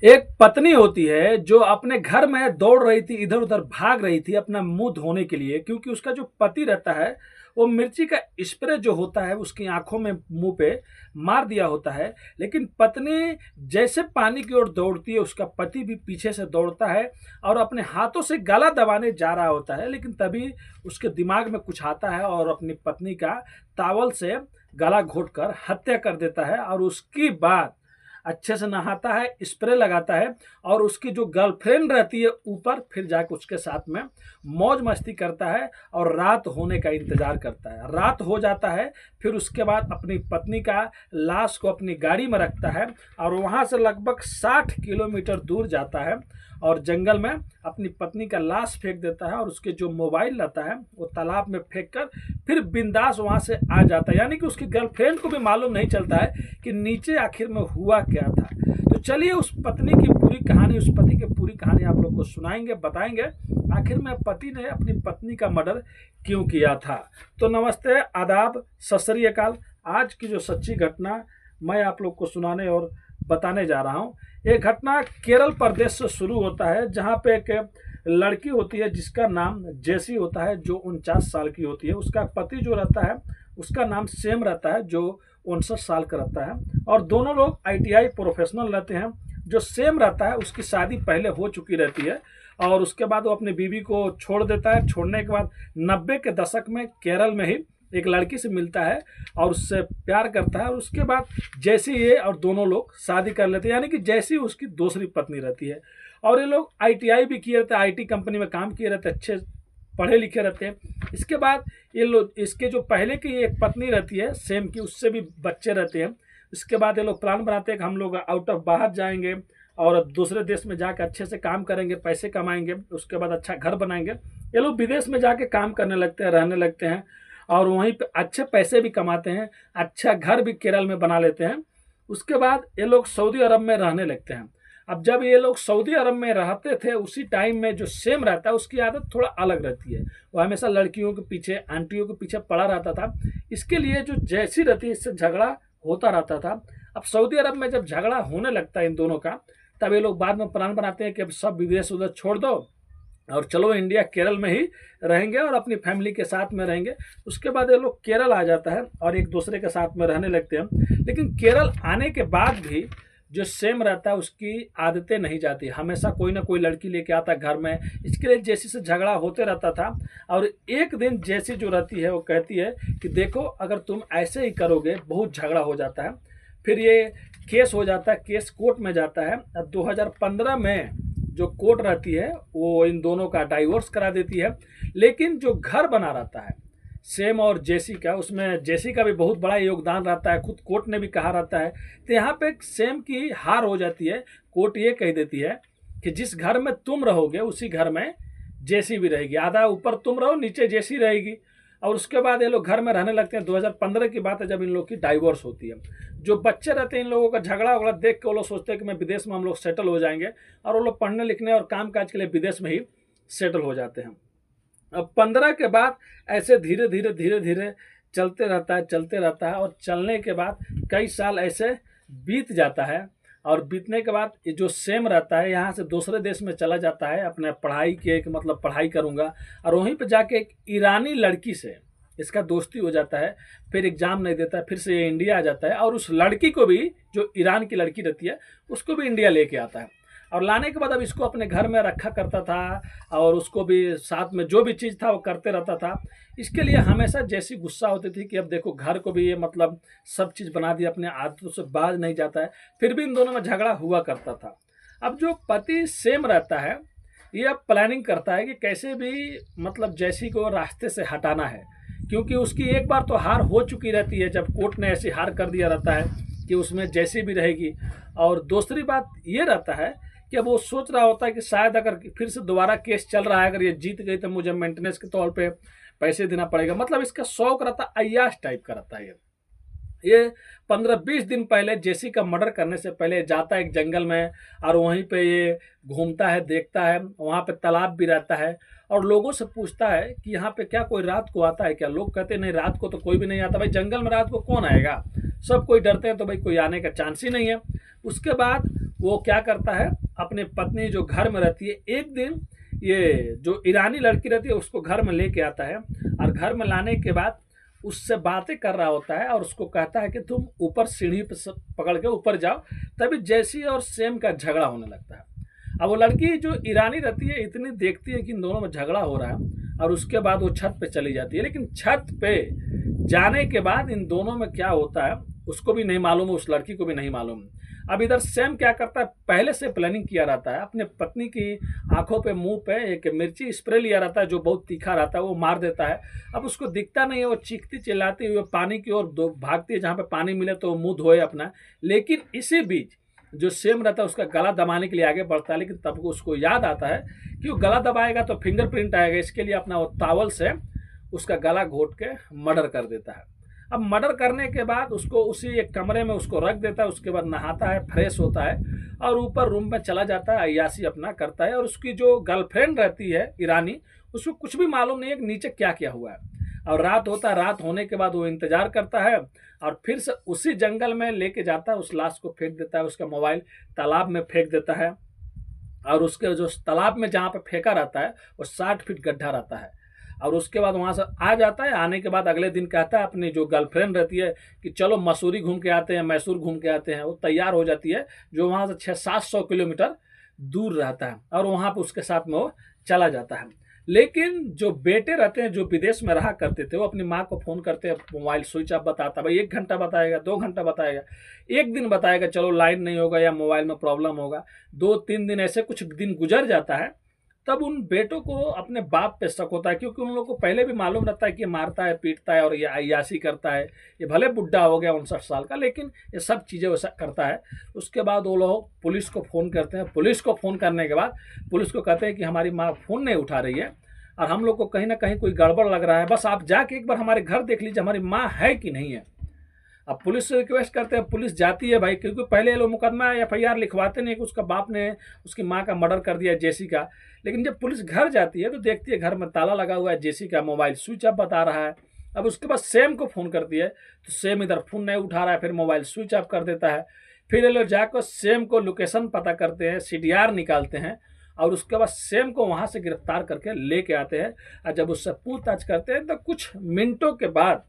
एक पत्नी होती है जो अपने घर में दौड़ रही थी, इधर उधर भाग रही थी अपना मुंह धोने के लिए, क्योंकि उसका जो पति रहता है वो मिर्ची का स्प्रे जो होता है उसकी आंखों में मुंह पे मार दिया होता है। लेकिन पत्नी जैसे पानी की ओर दौड़ती है उसका पति भी पीछे से दौड़ता है और अपने हाथों से गला दबाने जा रहा होता है, लेकिन तभी उसके दिमाग में कुछ आता है और अपनी पत्नी का तावल से गला घोंटकर हत्या कर देता है। और उसकी बाद अच्छे से नहाता है, स्प्रे लगाता है और उसकी जो गर्लफ्रेंड रहती है ऊपर, फिर जाकर उसके साथ में मौज मस्ती करता है और रात होने का इंतजार करता है। रात हो जाता है, फिर उसके बाद अपनी पत्नी का लाश को अपनी गाड़ी में रखता है और वहां से लगभग 60 किलोमीटर दूर जाता है और जंगल में अपनी पत्नी का लाश फेंक देता है और उसके जो मोबाइल रहता है वो तालाब में फेंक कर फिर बिंदास वहां से आ जाता है। यानी कि उसकी गर्लफ्रेंड को भी मालूम नहीं चलता है कि नीचे आखिर में हुआ क्या था। तो चलिए उस पत्नी की पूरी कहानी, उस पति की पूरी कहानी आप लोग को सुनाएंगे, बताएंगे आखिर में पति ने अपनी पत्नी का मर्डर क्यों किया था। तो नमस्ते, आदाब, सत श्री अकाल। आज की जो सच्ची घटना मैं आप लोग को सुनाने और बताने जा रहा हूँ। ये घटना केरल प्रदेश से शुरू होता है, जहाँ पे एक लड़की होती है जिसका नाम जेसी होता है, जो 49 साल की होती है। उसका पति जो रहता है उसका नाम सेम रहता है, जो 59 साल का रहता है और दोनों लोग आईटीआई प्रोफेशनल रहते हैं। जो सेम रहता है उसकी शादी पहले हो चुकी रहती है और उसके बाद वो अपनी बीवी को छोड़ देता है। छोड़ने के बाद 90 के दशक में केरल में ही एक लड़की से मिलता है और उससे प्यार करता है और उसके बाद जैसी ये और दोनों लोग शादी कर लेते हैं। यानी कि जैसी उसकी दूसरी पत्नी रहती है और ये लोग आईटीआई भी किए रहते हैं, आईटी कंपनी में काम किए रहते हैं, अच्छे पढ़े लिखे रहते हैं। इसके बाद ये लोग, इसके जो पहले की एक पत्नी रहती है सेम की, उससे भी बच्चे रहते हैं। इसके बाद ये लोग प्लान बनाते हैं कि हम लोग आउट ऑफ बाहर जाएंगे और दूसरे देश में जाकर अच्छे से काम करेंगे, पैसे कमाएंगे, उसके बाद अच्छा घर बनाएंगे। ये लोग विदेश में जाके काम करने लगते हैं, रहने लगते हैं और वहीं पे अच्छे पैसे भी कमाते हैं, अच्छा घर भी केरल में बना लेते हैं। उसके बाद ये लोग सऊदी अरब में रहने लगते हैं। अब जब ये लोग सऊदी अरब में रहते थे उसी टाइम में जो सेम रहता है उसकी आदत थोड़ा अलग रहती है। वो हमेशा लड़कियों के पीछे, आंटियों के पीछे पड़ा रहता था। इसके लिए जो जैसी रहती है इससे झगड़ा होता रहता था। अब सऊदी अरब में जब झगड़ा होने लगता है इन दोनों का, तब ये लोग बाद में प्लान बनाते हैं कि अब सब विदेश उधर छोड़ दो और चलो इंडिया केरल में ही रहेंगे और अपनी फैमिली के साथ में रहेंगे। उसके बाद ये लोग केरल आ जाता है और एक दूसरे के साथ में रहने लगते हैं। लेकिन केरल आने के बाद भी जो सेम रहता है उसकी आदतें नहीं जाती, हमेशा कोई ना कोई लड़की लेके आता घर में। इसके लिए जैसी से झगड़ा होते रहता था और एक दिन जैसी जो रहती है वो कहती है कि देखो अगर तुम ऐसे ही करोगे बहुत झगड़ा हो जाता है। फिर ये केस हो जाता है, केस कोर्ट में जाता है। अब 2015 में जो कोर्ट रहती है वो इन दोनों का डाइवोर्स करा देती है। लेकिन जो घर बना रहता है सेम और जेसी का, उसमें जेसी का भी बहुत बड़ा योगदान रहता है, खुद कोर्ट ने भी कहा रहता है। तो यहाँ पे सेम की हार हो जाती है। कोर्ट ये कह देती है कि जिस घर में तुम रहोगे उसी घर में जेसी भी रहेगी, आधा ऊपर तुम रहो नीचे जेसी रहेगी। और उसके बाद ये लोग घर में रहने लगते हैं। 2015 की बात है जब इन लोग की डाइवोर्स होती है। जो बच्चे रहते हैं इन लोगों का झगड़ा वगड़ा देख के वो लोग सोचते हैं कि मैं विदेश में हम लोग सेटल हो जाएंगे और वो लोग पढ़ने लिखने और काम काज के लिए विदेश में ही सेटल हो जाते हैं। अब 15 के बाद ऐसे धीरे धीरे धीरे धीरे चलते रहता है, चलते रहता है और चलने के बाद कई साल ऐसे बीत जाता है और बीतने के बाद ये जो सेम रहता है यहाँ से दूसरे देश में चला जाता है अपने पढ़ाई के, एक मतलब पढ़ाई करूँगा, और वहीं पे जाके एक ईरानी लड़की से इसका दोस्ती हो जाता है। फिर एग्जाम नहीं देता है, फिर से ये इंडिया आ जाता है और उस लड़की को भी, जो ईरान की लड़की रहती है, उसको भी इंडिया लेके आता है। और लाने के बाद अब इसको अपने घर में रखा करता था और उसको भी साथ में जो भी चीज़ था वो करते रहता था। इसके लिए हमेशा जैसी गुस्सा होती थी कि अब देखो घर को भी ये मतलब सब चीज़ बना दिया, अपने आदतों से बाज नहीं जाता है। फिर भी इन दोनों में झगड़ा हुआ करता था। अब जो पति सेम रहता है ये अब प्लानिंग करता है कि कैसे भी मतलब जैसी को रास्ते से हटाना है, क्योंकि उसकी एक बार तो हार हो चुकी रहती है जब कोर्ट ने ऐसी हार कर दिया रहता है कि उसमें जैसी भी रहेगी। और दूसरी बात ये रहता है कि अब वो सोच रहा होता है कि शायद अगर फिर से दोबारा केस चल रहा है, अगर ये जीत गई तो मुझे मेंटेनेंस के तौर पे पैसे देना पड़ेगा। मतलब इसका शौक रहता है, अय्याश टाइप का रहता है। ये 15-20 दिन पहले जेसी का मर्डर करने से पहले जाता है एक जंगल में और वहीं पे ये घूमता है, देखता है, वहाँ पे तालाब भी रहता है और लोगों से पूछता है कि यहाँ पे क्या कोई रात को आता है क्या। लोग कहते हैं नहीं, रात को तो कोई भी नहीं आता। भाई जंगल में रात को कौन आएगा, सब कोई डरते हैं, तो भाई कोई आने का चांस ही नहीं है। उसके बाद वो क्या करता है, अपनी पत्नी जो घर में रहती है, एक दिन ये जो ईरानी लड़की रहती है उसको घर में लेके आता है, और घर में लाने के बाद उससे बातें कर रहा होता है, और उसको कहता है कि तुम ऊपर सीढ़ी पर पकड़ के ऊपर जाओ। तभी जैसी और सेम का झगड़ा होने लगता है। अब वो लड़की जो ईरानी रहती है इतनी देखती है कि इन दोनों में झगड़ा हो रहा है, और उसके बाद वो छत पे चली जाती है। लेकिन छत पे जाने के बाद इन दोनों में क्या होता है उसको भी नहीं मालूम है, उस लड़की को भी नहीं मालूम। अब इधर सैम क्या करता है, पहले से प्लानिंग किया रहता है, अपने पत्नी की आंखों पे मुंह पे एक मिर्ची स्प्रे लिया रहता है जो बहुत तीखा रहता है, वो मार देता है। अब उसको दिखता नहीं है, वो चीखती चिल्लाती हुई पानी की ओर भागती है, जहाँ पे पानी मिले तो मुंह धोए अपना। लेकिन इसी बीच जो सेम रहता है उसका गला दबाने के लिए आगे बढ़ता है, लेकिन तब उसको याद आता है कि वो गला दबाएगा तो फिंगरप्रिंट आएगा, इसके लिए अपना वो टॉवल से उसका गला घोट के मर्डर कर देता है। अब मर्डर करने के बाद उसको उसी एक कमरे में उसको रख देता है, उसके बाद नहाता है, फ्रेश होता है, और ऊपर रूम में चला जाता है, अय्याशी अपना करता है। और उसकी जो गर्लफ्रेंड रहती है ईरानी, उसको कुछ भी मालूम नहीं है कि नीचे क्या क्या हुआ है। और रात होता है, रात होने के बाद वो इंतजार करता है, और फिर से उसी जंगल में लेके जाता है, उस लाश को फेंक देता है, उसका मोबाइल तालाब में फेंक देता है। और उसके जो तालाब में जहाँ पे फेंका रहता है वो 60 फीट गड्ढा रहता है। और उसके बाद वहाँ से आ जाता है, आने के बाद अगले दिन कहता है अपनी जो गर्लफ्रेंड रहती है कि चलो मसूरी घूम के आते हैं, मैसूर घूम के आते हैं। वो तैयार हो जाती है, जो वहाँ से 600-700 किलोमीटर दूर रहता है, और वहाँ पर उसके साथ में वो चला जाता है। लेकिन जो बेटे रहते हैं जो विदेश में रहा करते थे, वो अपनी माँ को फ़ोन करते हैं, मोबाइल स्विच ऑफ बताता, भाई 1 घंटा बताएगा, 2 घंटा बताएगा, 1 दिन बताएगा, चलो लाइन नहीं होगा या मोबाइल में प्रॉब्लम होगा। 2-3 दिन ऐसे कुछ दिन गुजर जाता है। तब उन बेटों को अपने बाप पे शक होता है, क्योंकि उन लोगों को पहले भी मालूम रहता है कि ये मारता है, पीटता है और ये अय्याशी करता है। ये भले बुढ़ा हो गया 59 साल का, लेकिन ये सब चीज़ें वैसा करता है। उसके बाद वो लोग पुलिस को फ़ोन करते हैं। पुलिस को फ़ोन करने के बाद पुलिस को कहते हैं कि हमारी माँ फ़ोन नहीं उठा रही है, और हम लोग को कहीं ना कहीं कोई गड़बड़ लग रहा है, बस आप जाके एक बार हमारे घर देख लीजिए हमारी माँ है कि नहीं है। अब पुलिस से रिक्वेस्ट करते हैं, पुलिस जाती है भाई, क्योंकि पहले ये लोग मुकदमा FIR लिखवाते नहीं कि उसका बाप ने उसकी माँ का मर्डर कर दिया जेसी का। लेकिन जब पुलिस घर जाती है तो देखती है घर में ताला लगा हुआ है, जेसी का मोबाइल स्विच ऑफ बता रहा है। अब उसके बाद सेम को फ़ोन करती है तो सेम इधर फ़ोन नहीं उठा रहा है, फिर मोबाइल स्विच ऑफ कर देता है। फिर ये लोग जाकर सेम को लोकेशन पता करते हैं, CDR निकालते हैं, और उसके बाद सेम को वहाँ से गिरफ्तार करके लेके आते हैं। और जब उससे पूछताछ करते हैं तो कुछ मिनटों के बाद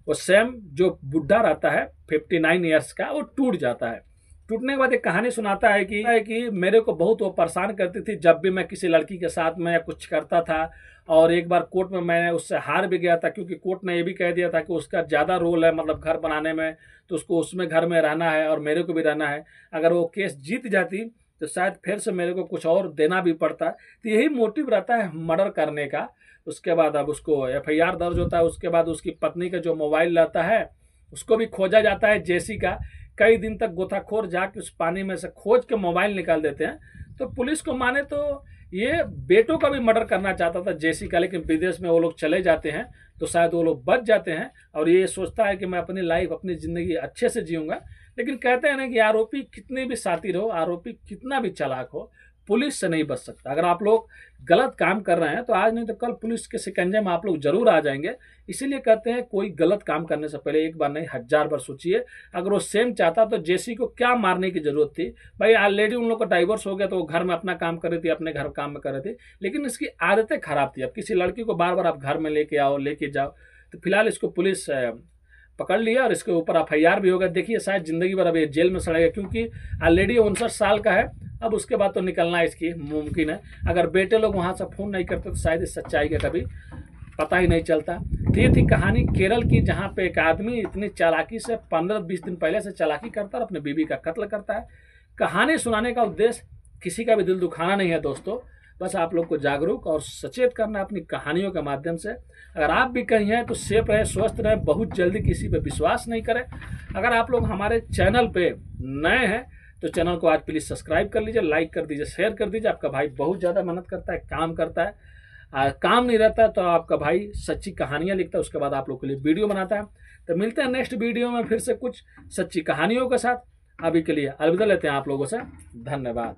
वो सैम जो बुढ़ा रहता है 59 ईयर्स का, वो टूट जाता है। टूटने के बाद एक कहानी सुनाता है कि मेरे को बहुत वो परेशान करती थी जब भी मैं किसी लड़की के साथ में कुछ करता था। और एक बार कोर्ट में मैंने उससे हार भी गया था, क्योंकि कोर्ट ने ये भी कह दिया था कि उसका ज़्यादा रोल है मतलब घर बनाने में, तो उसको उसमें घर में रहना है और मेरे को भी रहना है। अगर वो केस जीत जाती तो शायद फिर से मेरे को कुछ और देना भी पड़ता। तो यही मोटिव रहता है मर्डर करने का। उसके बाद अब उसको FIR दर्ज होता है। उसके बाद उसकी पत्नी का जो मोबाइल रहता है उसको भी खोजा जाता है जेसी का। कई दिन तक गोताखोर जाके उस पानी में से खोज के मोबाइल निकाल देते हैं। तो पुलिस को माने तो ये बेटों का भी मर्डर करना चाहता था जेसी का, लेकिन विदेश में वो लोग चले जाते हैं तो शायद वो लोग बच जाते हैं, और ये सोचता है कि मैं अपनी लाइफ अपनी ज़िंदगी अच्छे से जीऊँगा। लेकिन कहते हैं ना कि आरोपी कितने भी शातिर हो, आरोपी कितना भी चालाक हो, पुलिस से नहीं बच सकता। अगर आप लोग गलत काम कर रहे हैं तो आज नहीं तो कल पुलिस के शिकंजे में आप लोग जरूर आ जाएंगे। इसीलिए कहते हैं कोई गलत काम करने से पहले एक बार नहीं 1000 बार सोचिए। अगर वो सेम चाहता तो जेसी को क्या मारने की जरूरत थी भाई? ऑलरेडी उन लोग का डाइवोर्स हो गया तो वो घर में अपना काम कर रही थी, अपने घर काम में कर रहे थे, लेकिन इसकी आदतें खराब थी। अब किसी लड़की को बार बार आप घर में लेके आओ लेके जाओ, तो फिलहाल इसको पुलिस पकड़ लिया और इसके ऊपर FIR भी होगा। देखिए शायद ज़िंदगी भर अब ये जेल में सड़ेगा, क्योंकि ऑलरेडी 59 साल का है। अब उसके बाद तो निकलना इसकी मुमकिन है। अगर बेटे लोग वहाँ से फ़ोन नहीं करते तो शायद इस सच्चाई का कभी पता ही नहीं चलता। तो ये थी कहानी केरल की, जहाँ पे एक आदमी इतनी चालाकी से 15-20 दिन पहले से चालाकी करता है और अपने बीवी का कत्ल करता है। कहानी सुनाने का उद्देश्य किसी का भी दिल दुखाना नहीं है दोस्तों, बस आप लोग को जागरूक और सचेत करना अपनी कहानियों के माध्यम से। अगर आप भी कहीं हैं तो सेफ रहे, स्वस्थ रहे, बहुत जल्दी किसी पे विश्वास नहीं करें। अगर आप लोग हमारे चैनल पे नए हैं तो चैनल को आज प्लीज़ सब्सक्राइब कर लीजिए, लाइक कर दीजिए, शेयर कर दीजिए। आपका भाई बहुत ज़्यादा मेहनत करता है, काम करता है। काम नहीं रहता तो आपका भाई सच्ची कहानियाँ लिखता है, उसके बाद आप लोग के लिए वीडियो बनाता है। तो मिलते हैं नेक्स्ट वीडियो में फिर से कुछ सच्ची कहानियों के साथ। अभी के लिए अलविदा लेते हैं आप लोगों से, धन्यवाद।